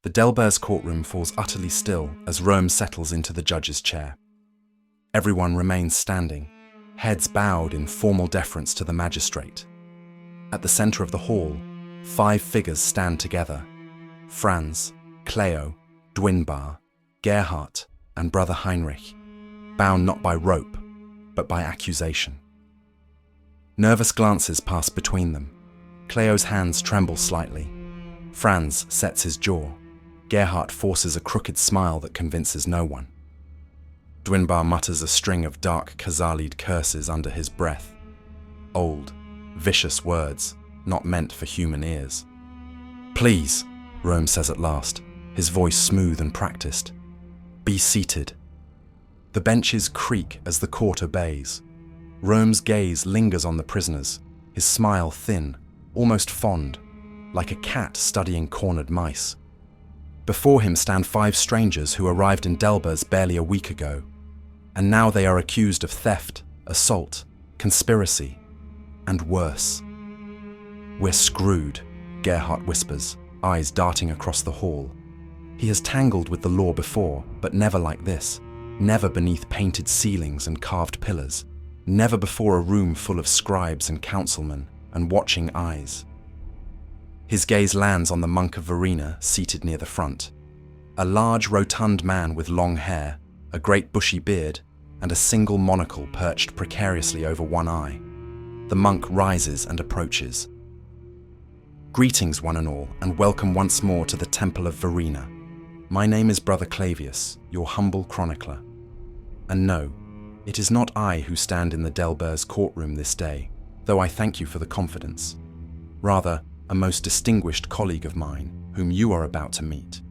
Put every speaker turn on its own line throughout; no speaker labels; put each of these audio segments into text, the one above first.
The Delbers courtroom falls utterly still as Röhm settles into the judge's chair. Everyone remains standing, heads bowed in formal deference to the magistrate. At the center of the hall, 5 figures stand together: Franz, Cleo, Dwinbar, Gerhard, and Brother Heinrich, bound not by rope, but by accusation. Nervous glances pass between them. Cleo's hands tremble slightly. Franz sets his jaw. Gerhard forces a crooked smile that convinces no one. Dwinbar mutters a string of dark Khazalid curses under his breath. Old, vicious words, not meant for human ears. "Please," Röhm says at last, his voice smooth and practiced. "Be seated." The benches creak as the court obeys. Röhm's gaze lingers on the prisoners, his smile thin, almost fond, like a cat studying cornered mice. Before him stand 5 strangers who arrived in Delbers barely a week ago, and now they are accused of theft, assault, conspiracy, and worse. "We're screwed," Gerhard whispers, eyes darting across the hall. He has tangled with the law before, but never like this, never beneath painted ceilings and carved pillars, never before a room full of scribes and councilmen and watching eyes. His gaze lands on the monk of Verena seated near the front. A large, rotund man with long hair, a great bushy beard, and a single monocle perched precariously over one eye. The monk rises and approaches. "Greetings, one and all, and welcome once more to the Temple of Verena. My name is Brother Clavius, your humble chronicler. And no, it is not I who stand in the Delbers courtroom this day, though I thank you for the confidence. Rather, a most distinguished colleague of mine, whom you are about to meet.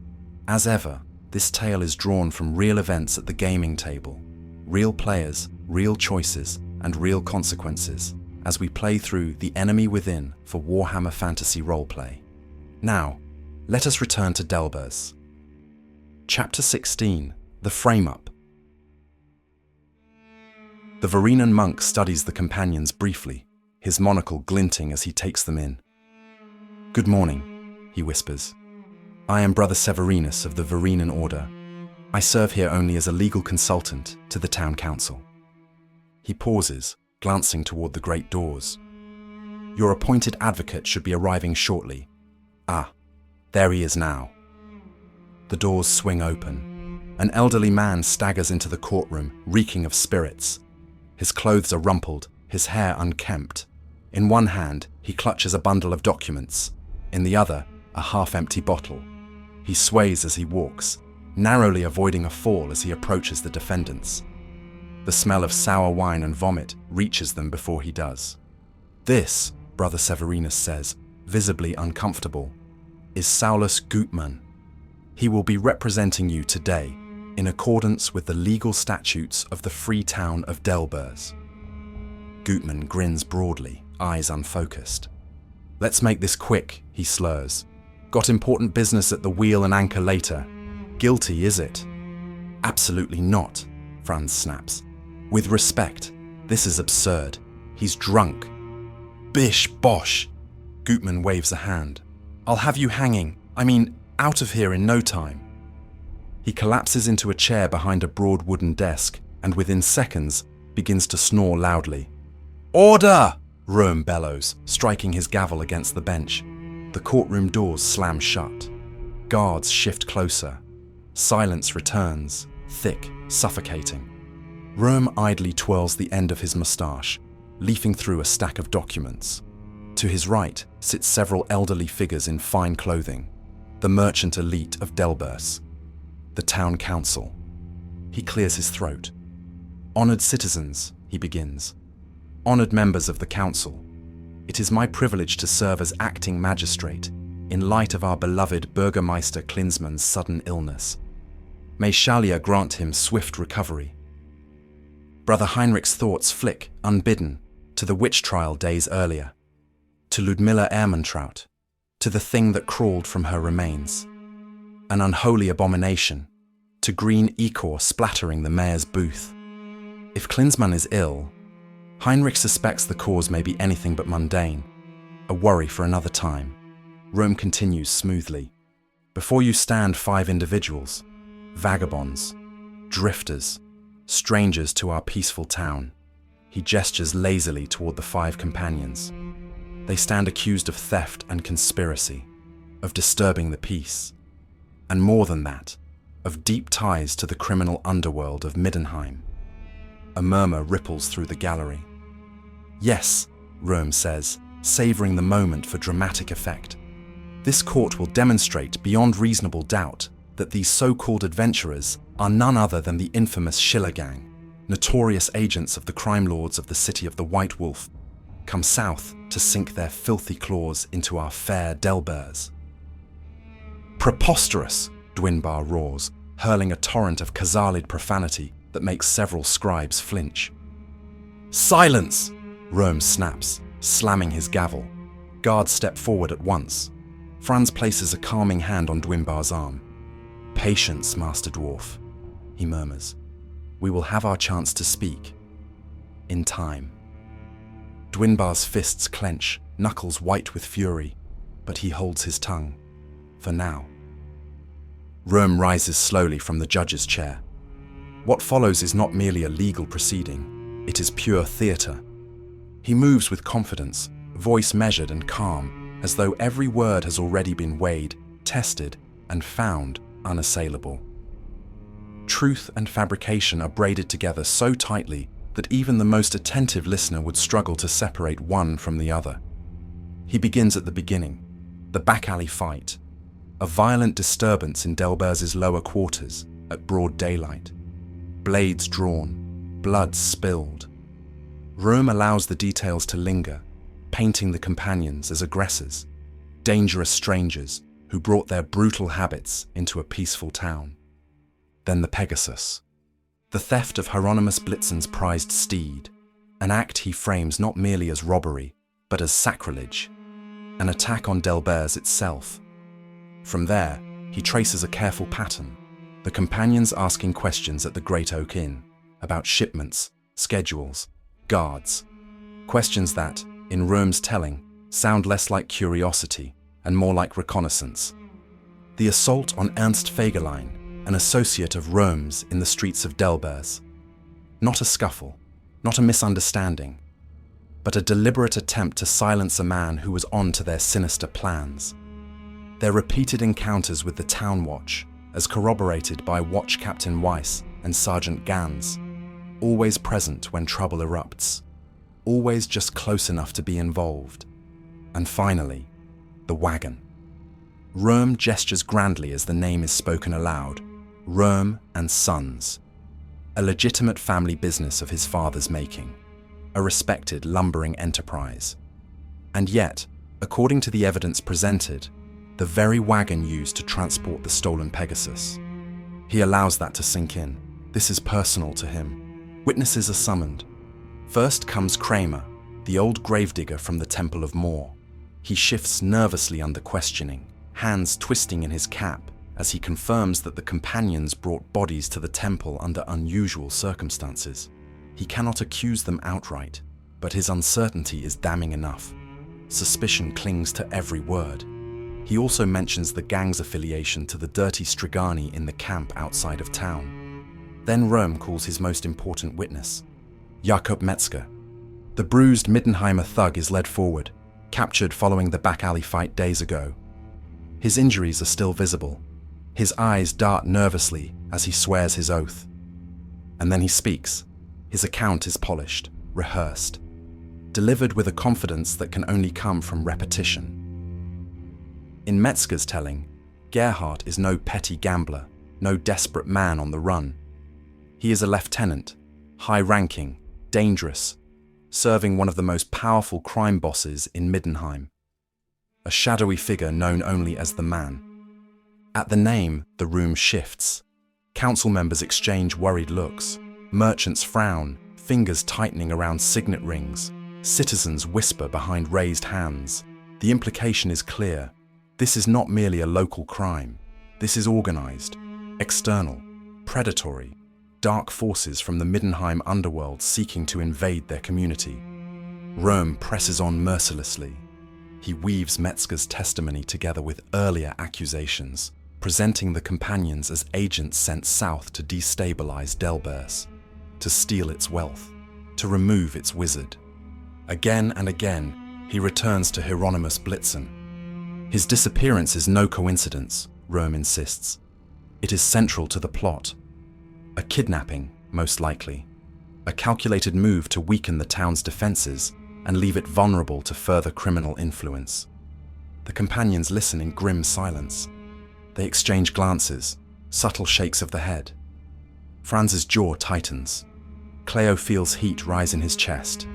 As ever, this tale is drawn from real events at the gaming table, real players, real choices, and real consequences, as we play through The Enemy Within for Warhammer Fantasy Roleplay. Now, let us return to Delbers. Chapter 16, The Frame-Up. The Verenan monk studies the companions briefly, his monocle glinting as he takes them in. "Good morning," he whispers. "I am Brother Severinus of the Verenan Order. I serve here only as a legal consultant to the town council." He pauses, glancing toward the great doors. "Your appointed advocate should be arriving shortly. Ah, there he is now." The doors swing open. An elderly man staggers into the courtroom, reeking of spirits. His clothes are rumpled, his hair unkempt. In one hand, he clutches a bundle of documents. In the other, a half-empty bottle. He sways as he walks, narrowly avoiding a fall as he approaches the defendants. The smell of sour wine and vomit reaches them before he does. "This," Brother Severinus says, visibly uncomfortable, "is Saulus Gutmann. He will be representing you today, in accordance with the legal statutes of the free town of Delbers." Gutmann grins broadly, eyes unfocused. "Let's make this quick," he slurs. "Got important business at the wheel and anchor later. Guilty, is it?" "Absolutely not," Franz snaps. "With respect, this is absurd. He's drunk." "Bish bosh!" Gutmann waves a hand. "I'll have you hanging, out of here in no time." He collapses into a chair behind a broad wooden desk and within seconds begins to snore loudly. "Order!" Röhm bellows, striking his gavel against the bench. The courtroom doors slam shut. Guards shift closer. Silence returns, thick, suffocating. Röhm idly twirls the end of his moustache, leafing through a stack of documents. To his right sit several elderly figures in fine clothing, the merchant elite of Delbers. The town council. He clears his throat. "Honored citizens," he begins. "Honored members of the council, it is my privilege to serve as acting magistrate in light of our beloved Bürgermeister Klinsmann's sudden illness. May Shalia grant him swift recovery." Brother Heinrich's thoughts flick, unbidden, to the witch trial days earlier, to Ludmilla Ermentrout, to the thing that crawled from her remains. An unholy abomination, to green ichor splattering the mayor's booth. If Klinsmann is ill, Heinrich suspects the cause may be anything but mundane, a worry for another time. Röhm continues smoothly. Before you stand 5 individuals, vagabonds, drifters, strangers to our peaceful town. He gestures lazily toward the 5 companions. They stand accused of theft and conspiracy, of disturbing the peace, and more than that, of deep ties to the criminal underworld of Middenheim. A murmur ripples through the gallery. Yes, Röhm says, savoring the moment for dramatic effect. This court will demonstrate beyond reasonable doubt that these so-called adventurers are none other than the infamous Schiller Gang, notorious agents of the crime lords of the city of the White Wolf, come south to sink their filthy claws into our fair Delbers. Preposterous, Dwinbar roars, hurling a torrent of Khazalid profanity that makes several scribes flinch. Silence! Röhm snaps, slamming his gavel. Guards step forward at once. Franz places a calming hand on Dwinbar's arm. Patience, Master Dwarf, he murmurs. We will have our chance to speak. In time. Dwinbar's fists clench, knuckles white with fury, but he holds his tongue. For now. Röhm rises slowly from the judge's chair. What follows is not merely a legal proceeding, it is pure theatre. He moves with confidence, voice measured and calm, as though every word has already been weighed, tested, and found unassailable. Truth and fabrication are braided together so tightly that even the most attentive listener would struggle to separate one from the other. He begins at the beginning, the back alley fight, a violent disturbance in Delbers' lower quarters at broad daylight. Blades drawn, blood spilled. Röhm allows the details to linger, painting the companions as aggressors, dangerous strangers who brought their brutal habits into a peaceful town. Then the Pegasus, the theft of Hieronymus Blitzen's prized steed, an act he frames not merely as robbery, but as sacrilege, an attack on Delbers itself. From there, he traces a careful pattern, the companions asking questions at the Great Oak Inn about shipments, schedules, guards, questions that, in Röhm's telling, sound less like curiosity and more like reconnaissance. The assault on Ernst Fegelein, an associate of Röhm's in the streets of Delbers. Not a scuffle, not a misunderstanding, but a deliberate attempt to silence a man who was on to their sinister plans. Their repeated encounters with the Town Watch, as corroborated by Watch Captain Weiss and Sergeant Gans, always present when trouble erupts, always just close enough to be involved. And finally, the wagon. Röhm gestures grandly as the name is spoken aloud, Röhm and Sons, a legitimate family business of his father's making, a respected lumbering enterprise. And yet, according to the evidence presented, the very wagon used to transport the stolen Pegasus. He allows that to sink in. This is personal to him. Witnesses are summoned. First comes Kramer, the old gravedigger from the Temple of Mor. He shifts nervously under questioning, hands twisting in his cap as he confirms that the companions brought bodies to the temple under unusual circumstances. He cannot accuse them outright, but his uncertainty is damning enough. Suspicion clings to every word. He also mentions the gang's affiliation to the dirty Strigani in the camp outside of town. Then Röhm calls his most important witness, Jakob Metzger. The bruised Middenheimer thug is led forward, captured following the back alley fight days ago. His injuries are still visible. His eyes dart nervously as he swears his oath. And then he speaks. His account is polished, rehearsed, delivered with a confidence that can only come from repetition. In Metzger's telling, Gerhardt is no petty gambler, no desperate man on the run. He is a lieutenant, high-ranking, dangerous, serving one of the most powerful crime bosses in Middenheim. A shadowy figure known only as the Man. At the name, the room shifts. Council members exchange worried looks. Merchants frown, fingers tightening around signet rings. Citizens whisper behind raised hands. The implication is clear. This is not merely a local crime. This is organized, external, predatory, dark forces from the Middenheim underworld seeking to invade their community. Röhm presses on mercilessly. He weaves Metzger's testimony together with earlier accusations, presenting the companions as agents sent south to destabilize Delbers, to steal its wealth, to remove its wizard. Again and again, he returns to Hieronymus Blitzen. His disappearance is no coincidence, Röhm insists. It is central to the plot. A kidnapping, most likely. A calculated move to weaken the town's defenses and leave it vulnerable to further criminal influence. The companions listen in grim silence. They exchange glances, subtle shakes of the head. Franz's jaw tightens. Cleo feels heat rise in his chest.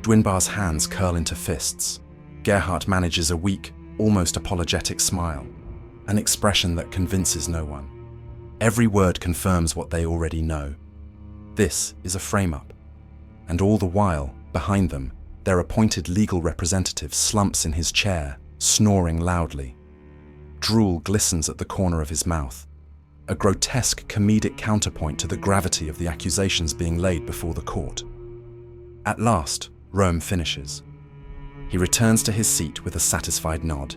Dwinbar's hands curl into fists. Gerhardt manages a weak, almost apologetic smile, an expression that convinces no one. Every word confirms what they already know. This is a frame-up. And all the while, behind them, their appointed legal representative slumps in his chair, snoring loudly. Drool glistens at the corner of his mouth, a grotesque comedic counterpoint to the gravity of the accusations being laid before the court. At last, Röhm finishes. He returns to his seat with a satisfied nod,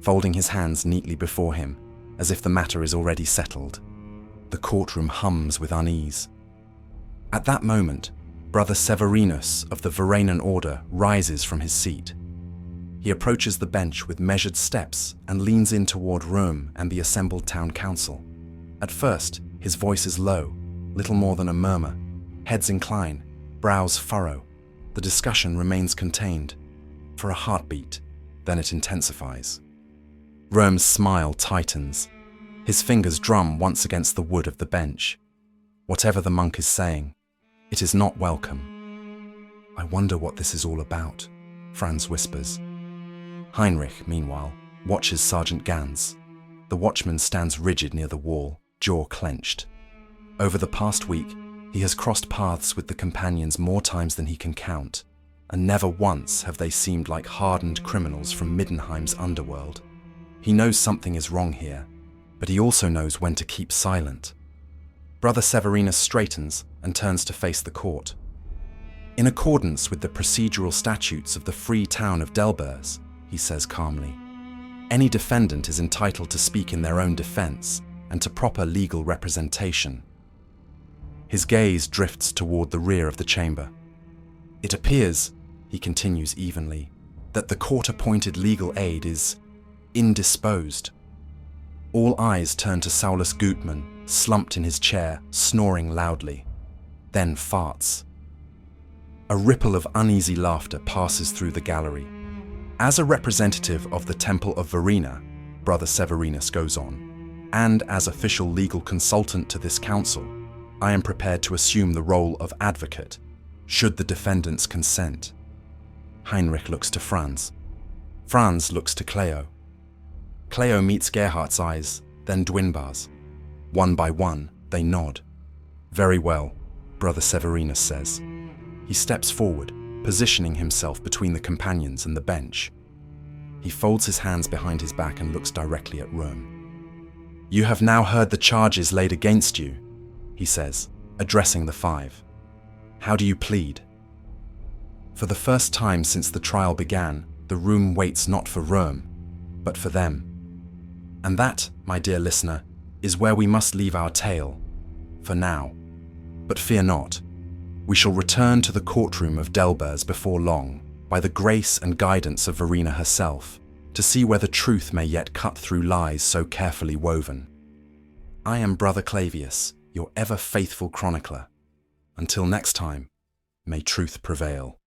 folding his hands neatly before him, as if the matter is already settled. The courtroom hums with unease. At that moment, Brother Severinus of the Varainen Order rises from his seat. He approaches the bench with measured steps and leans in toward Röhm and the assembled town council. At first, his voice is low, little more than a murmur. Heads incline, brows furrow. The discussion remains contained. For a heartbeat, then it intensifies. Röhm's smile tightens. His fingers drum once against the wood of the bench. Whatever the monk is saying, it is not welcome. I wonder what this is all about, Franz whispers. Heinrich, meanwhile, watches Sergeant Gans. The watchman stands rigid near the wall, jaw clenched. Over the past week, he has crossed paths with the companions more times than he can count, and never once have they seemed like hardened criminals from Middenheim's underworld. He knows something is wrong here, but he also knows when to keep silent. Brother Severinus straightens and turns to face the court. In accordance with the procedural statutes of the free town of Delbers, he says calmly, any defendant is entitled to speak in their own defense and to proper legal representation. His gaze drifts toward the rear of the chamber. It appears, he continues evenly, that the court-appointed legal aid is indisposed. All eyes turn to Saulus Gutmann, slumped in his chair, snoring loudly. Then farts. A ripple of uneasy laughter passes through the gallery. As a representative of the Temple of Verena, Brother Severinus goes on, and as official legal consultant to this council, I am prepared to assume the role of advocate, should the defendants consent. Heinrich looks to Franz. Franz looks to Cleo. Cleo meets Gerhardt's eyes, then Dwinbar's. One by one, they nod. Very well, Brother Severinus says. He steps forward, positioning himself between the companions and the bench. He folds his hands behind his back and looks directly at Röhm. You have now heard the charges laid against you, he says, addressing the five. How do you plead? For the first time since the trial began, the room waits not for Röhm, but for them. And that, my dear listener, is where we must leave our tale, for now. But fear not. We shall return to the courtroom of Delbers before long, by the grace and guidance of Verena herself, to see whether truth may yet cut through lies so carefully woven. I am Brother Clavius, your ever faithful chronicler. Until next time, may truth prevail.